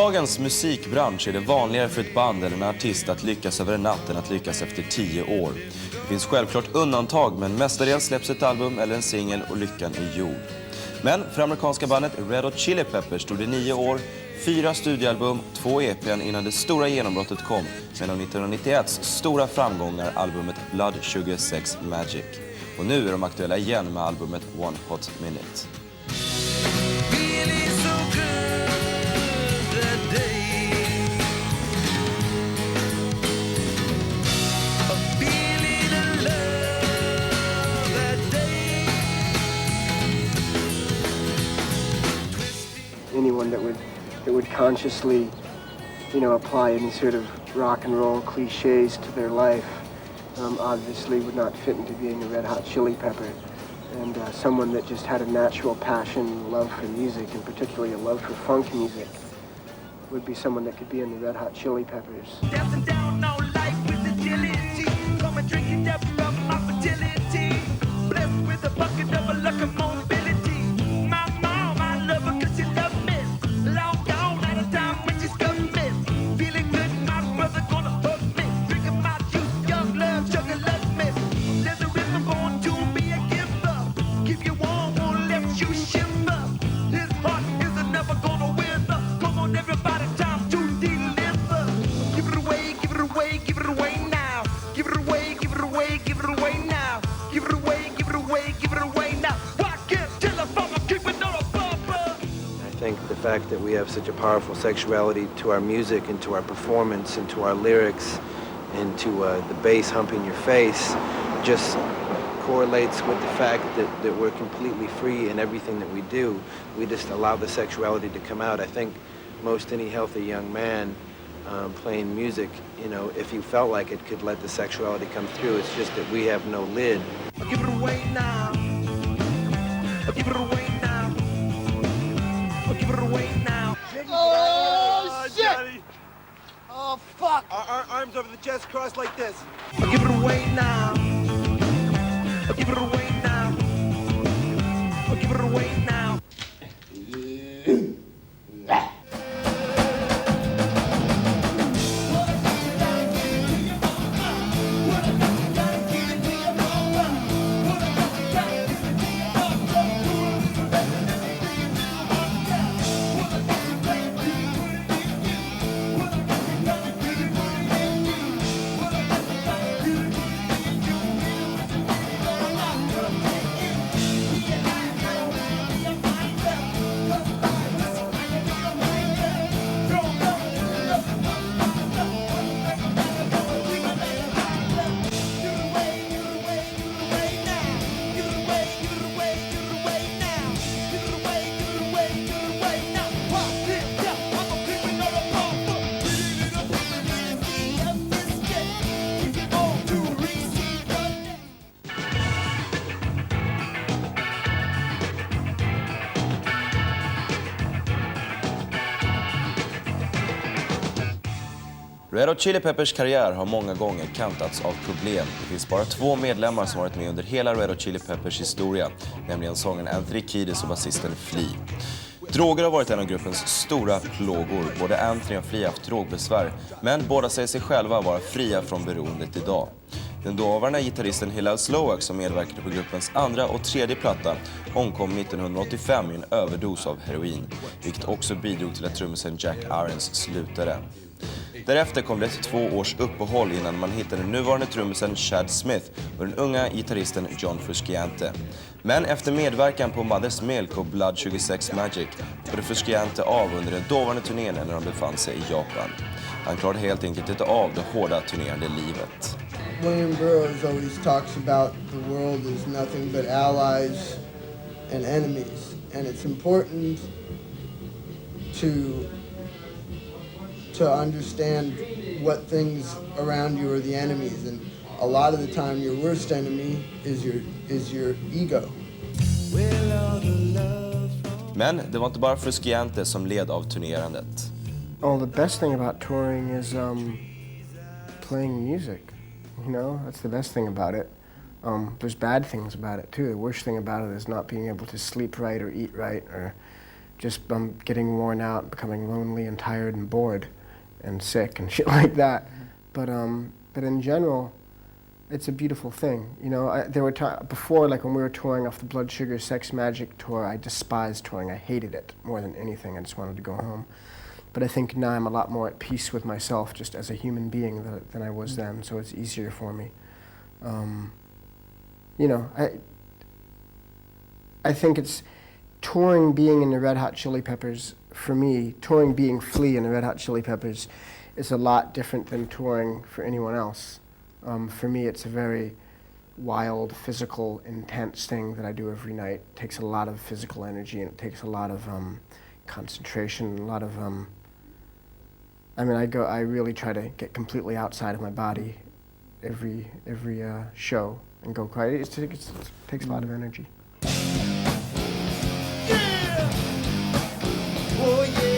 dagens musikbransch är det vanligare för ett band eller en artist att lyckas över en natt än att lyckas efter 10 år. Det finns självklart undantag, men mestadels släpps ett album eller en singel och lyckan är gjord. Men för amerikanska bandet Red Hot Chili Peppers stod det 9 år, 4 studioalbum, 2 EP:n innan det stora genombrottet kom, med av 1991s stora framgångar albumet Blood Sugar Sex Magic. Och nu är de aktuella igen med albumet One Hot Minute. Anyone that would consciously, apply any sort of rock and roll cliches to their life, obviously would not fit into being a Red Hot Chili Pepper. And someone that just had a natural passion, love for music, and particularly a love for funk music, would be someone that could be in the Red Hot Chili Peppers. I think the fact that we have such a powerful sexuality to our music and to our performance and to our lyrics and to the bass humping your face just correlates with the fact that we're completely free in everything that we do. We just allow the sexuality to come out. I think most any healthy young man playing music, if you felt like it, could let the sexuality come through. It's just that we have no lid. I'll give it away now. I'll give it away now. I'll give it away now. Oh, shit! Johnny. Oh, fuck! Our arms over the chest, crossed like this. I'll give it away now. I'll give it away now. I'll give it away now. Red Hot Chili Peppers karriär har många gånger kantats av problem. Det finns bara 2 medlemmar som varit med under hela Red Hot Chili Peppers historia, nämligen sångaren Anthony Kiedis och basisten Flea. Droger har varit en av gruppens stora plågor. Både Anthony och Flea har haft drogbesvär, men båda säger sig själva vara fria från beroendet idag. Den dåvarande gitarristen Hillel Slovak, som medverkade på gruppens andra och tredje platta, omkom 1985 i en överdos av heroin, vilket också bidrog till att trummisen Jack Irons slutade. Därefter kom det ett 2 års uppehåll innan man hittade den nuvarande trummisen Chad Smith och den unga gitarristen John Frusciante. Men efter medverkan på Mother's Milk och Blood Sugar Sex Magic började Frusciante av under den dåvarande turnén när de befann sig i Japan. Han klarade helt enkelt inte av det hårda turnerande livet. William Burroughs always talks about the world as nothing but allies and enemies, and it's important to understand what things around you are the enemies, and a lot of the time your worst enemy is your ego. Men det var inte bara Frusciante som led av turnerandet. Oh, the best thing about touring is playing music. That's the best thing about it. There's bad things about it too. The worst thing about it is not being able to sleep right or eat right or just getting worn out, becoming lonely and tired and bored and sick and shit like that. But in general, it's a beautiful thing. You know, there were before, like when we were touring off the Blood Sugar Sex Magic tour, I despised touring. I hated it more than anything. I just wanted to go home. But I think now I'm a lot more at peace with myself just as a human being than I was then, so it's easier for me. You know, I think it's touring being in the Red Hot Chili Peppers, for me, touring being Flea in the Red Hot Chili Peppers is a lot different than touring for anyone else. For me, it's a very wild, physical, intense thing that I do every night. It takes a lot of physical energy, and it takes a lot of concentration, a lot of, I mean, I really try to get completely outside of my body every show and go quiet. It takes a lot of energy. Yeah! Oh, yeah!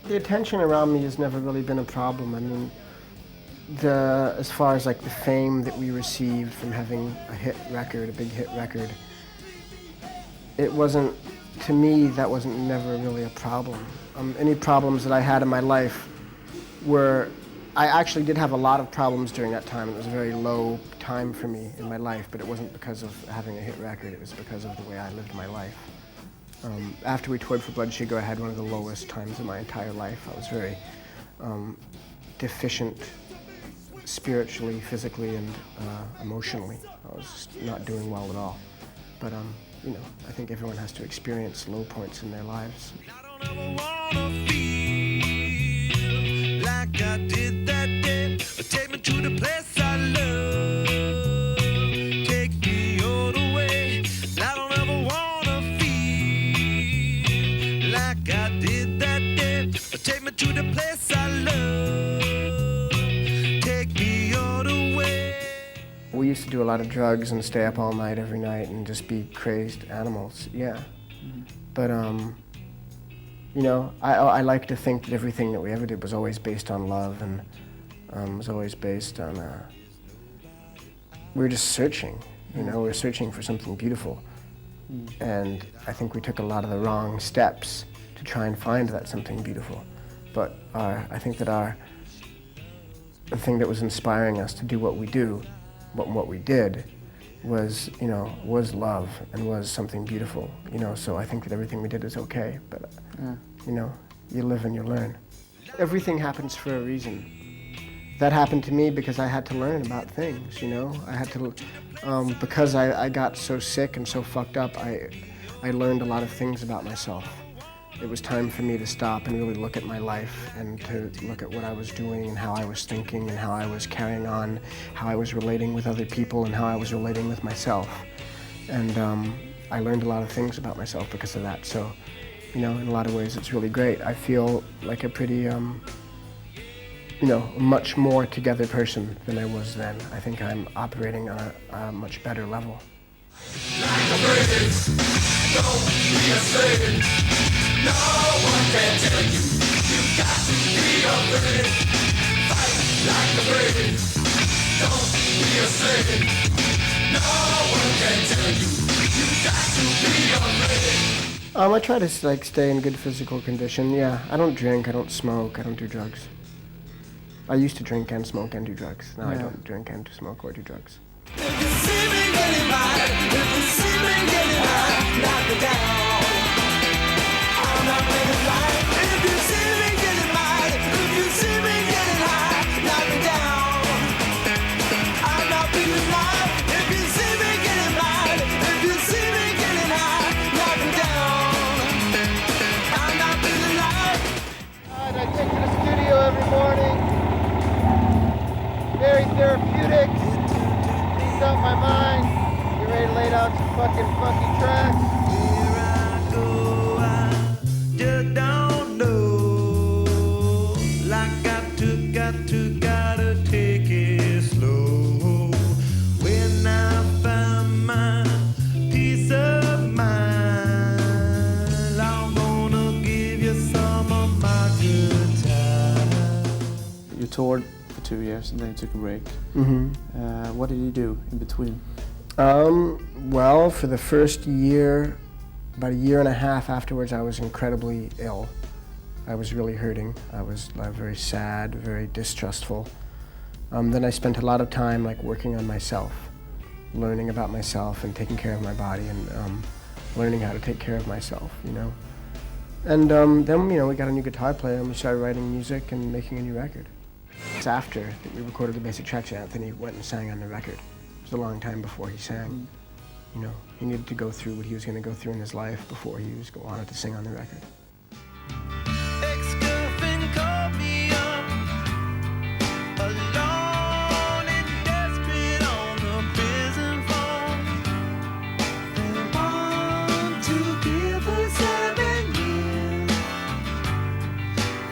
The attention around me has never really been a problem. I mean, as far as like the fame that we received from having a hit record, a big hit record, it wasn't, to me, that wasn't never really a problem. Any problems that I had in my life were, I actually did have a lot of problems during that time. It was a very low time for me in my life, but it wasn't because of having a hit record, it was because of the way I lived my life. After we toured for Blood Sugar, I had one of the lowest times of my entire life. I was very deficient spiritually, physically, and emotionally. I was just not doing well at all. But, you know, I think everyone has to experience low points in their lives. I don't ever wanna feel like I did that day. Take me to the place I love. Take me all the way. I don't ever wanna feel like I did that day. Take me to the place I love. Take me all the way. We used to do a lot of drugs and stay up all night every night and just be crazed animals, yeah. But, you know, I like to think that everything that we ever did was always based on love and was always based on, we were just searching, you know, we were searching for something beautiful. And I think we took a lot of the wrong steps to try and find that something beautiful. But I think that the thing that was inspiring us to do what we do, what we did, was, you know, was love and was something beautiful, you know, so I think that everything we did is okay, but, you know, you live and you learn. Everything happens for a reason. That happened to me because I had to learn about things, you know, I had to, because I got so sick and so fucked up, I learned a lot of things about myself. It was time for me to stop and really look at my life and to look at what I was doing and how I was thinking and how I was carrying on, how I was relating with other people and how I was relating with myself. And I learned a lot of things about myself because of that. So, you know, in a lot of ways it's really great. I feel like a pretty, you know, much more together person than I was then. I think I'm operating on a much better level. Like a breeze, don't be afraid. No one can tell you, you've got to be afraid. Fight like a breeze, don't be afraid. No one can tell you, you've got to be afraid. I try to like stay in good physical condition, yeah. I don't drink, I don't smoke, I don't do drugs. I used to drink and smoke and do drugs. Now I don't drink and smoke or do drugs. If you see me getting high, if you see me getting high, knock me down. I'm not living life. If you see me getting high, if you see me getting high, knock me down. I'm not feeling life. If you see me getting high, if you see me getting high, knock me down. I'm not feeling life. I take to the studio every morning. toured for 2 years and then you took a break. What did you do in between? Well, for the first year, about a year and a half afterwards, I was incredibly ill. I was really hurting. I was very sad, very distrustful. Then I spent a lot of time like working on myself, learning about myself and taking care of my body and learning how to take care of myself, you know. And then, you know, we got a new guitar player and we started writing music and making a new record. It's after that we recorded the basic tracks, Anthony went and sang on the record. It was a long time before he sang. You know, he needed to go through what he was going to go through in his life before he wanted to sing on the record. Ex-girlfriend called me up, alone and desperate on the prison phone. They want to give her 7 years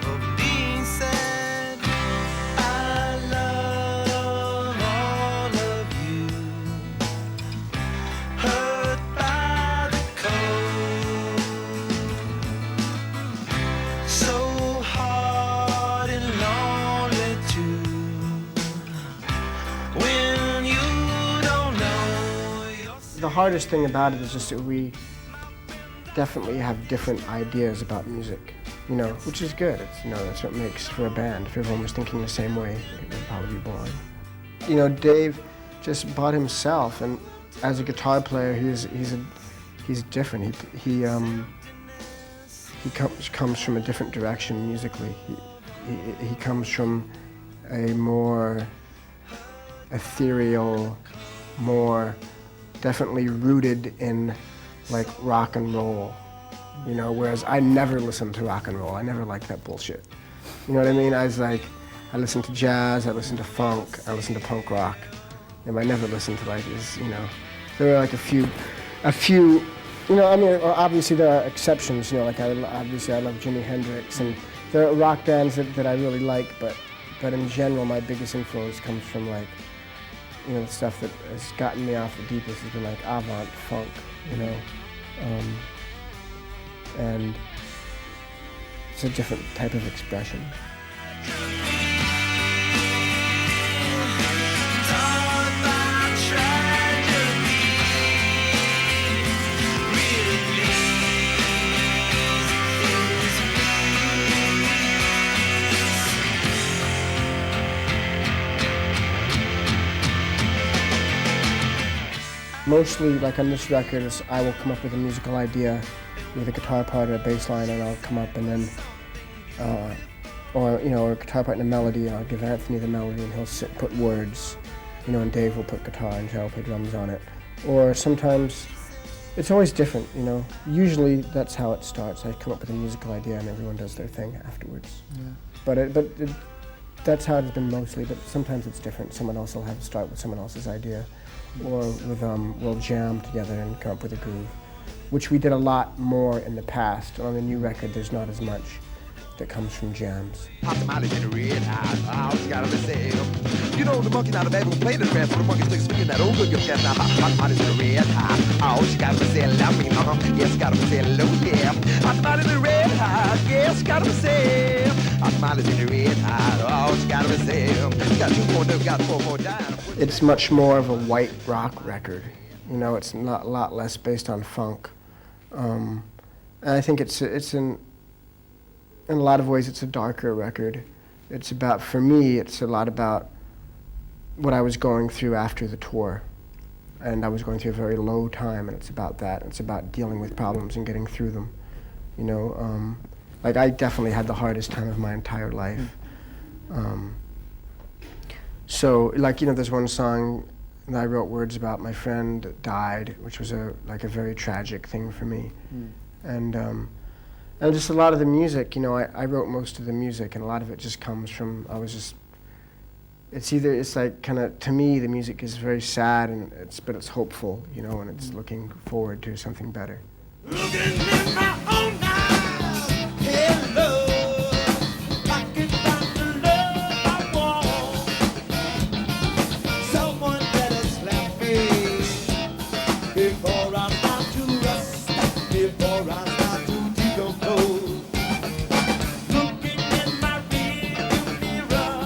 for being sad. I love all of you, hurt by the cold. So hard and lonely too, when you don't know The hardest thing about it is just that we definitely have different ideas about music, you know, which is good. It's, you know, that's what makes for a band. If everyone was thinking the same way, it would probably be boring. You know, Dave just bought himself, and as a guitar player, he's different. He comes from a different direction musically. He comes from a more ethereal, more definitely rooted in like rock and roll, you know, whereas I never listened to rock and roll. I never liked that bullshit. You know what I mean? I listened to jazz, I listened to funk, I listened to punk rock. And I never listened to like this, you know, there were like a few, you know, I mean, obviously there are exceptions, you know, like obviously I love Jimi Hendrix, and there are rock bands that I really like, but in general my biggest influence comes from like, you know, the stuff that has gotten me off the deepest has been like avant funk, you know, and it's a different type of expression. Mostly, like on this record, I will come up with a musical idea with a guitar part or a bass line, and I'll come up and then, or, you know, or a guitar part and a melody, and I'll give Anthony the melody and he'll put words, you know, and Dave will put guitar and Joe will play drums on it. Or sometimes, it's always different, you know. Usually that's how it starts. I come up with a musical idea and everyone does their thing afterwards. Yeah. But that's how it's been mostly, but sometimes it's different. Someone else will have to start with someone else's idea. Or we'll jam together and come up with a groove, which we did a lot more in the past. On the new record, there's not as much that comes from jams. You know the monkey not a bad one playing the rest, the monkey sticks speaking that old good gas now hot is in the red hot. Oh, she got to say love me, yes, got to say low, yeah. Hot in the red hot, yes, got to say. Hot is in the red hot, oh, she got to say. Got 2 more, got 4 more down. It's much more of a white rock record. You know, it's not a lot less based on funk. And I think it's in a lot of ways it's a darker record. It's about, for me, it's a lot about what I was going through after the tour. And I was going through a very low time, and it's about that. It's about dealing with problems and getting through them. You know, like I definitely had the hardest time of my entire life. So, like, you know, there's one song that I wrote words about. My friend died, which was a very tragic thing for me. And just a lot of the music, you know, I wrote most of the music, and a lot of it just comes from, it's like kind of, to me, the music is very sad, but it's hopeful, you know, and it's looking forward to something better. Looking in my own eyes, hello, I can find the love I want. Someone better slap me before I start to rust, before I start to decompose. Looking in my rearview mirror,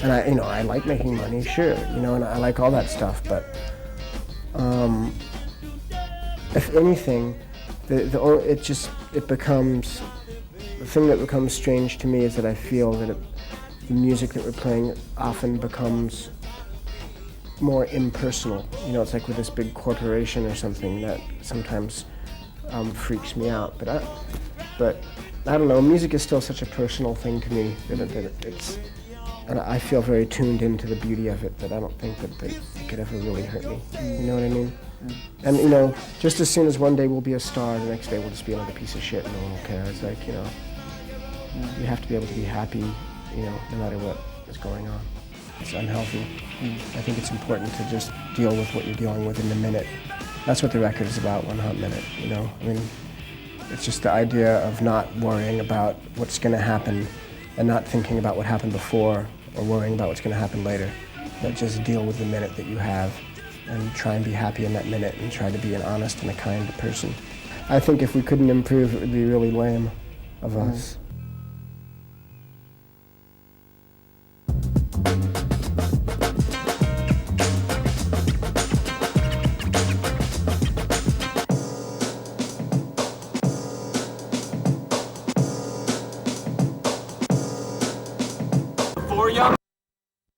And I like making money, sure, and I like all that stuff, but if anything, it becomes, the thing that becomes strange to me is that I feel that the music that we're playing often becomes more impersonal. It's like with this big corporation or something that sometimes freaks me out. But I don't know, music is still such a personal thing to me that it's, and I feel very tuned into the beauty of it that I don't think that it could ever really hurt me. You know what I mean? And just as soon as one day we'll be a star, the next day we'll just be another piece of shit and no one will care. It's like, you have to be able to be happy, no matter what is going on. It's unhealthy. I think it's important to just deal with what you're dealing with in the minute. That's what the record is about, One Hot Minute, I mean, it's just the idea of not worrying about what's going to happen and not thinking about what happened before or worrying about what's going to happen later. But just deal with the minute that you have and try and be happy in that minute and try to be an honest and a kind person. I think if we couldn't improve, it would be really lame of us. Four young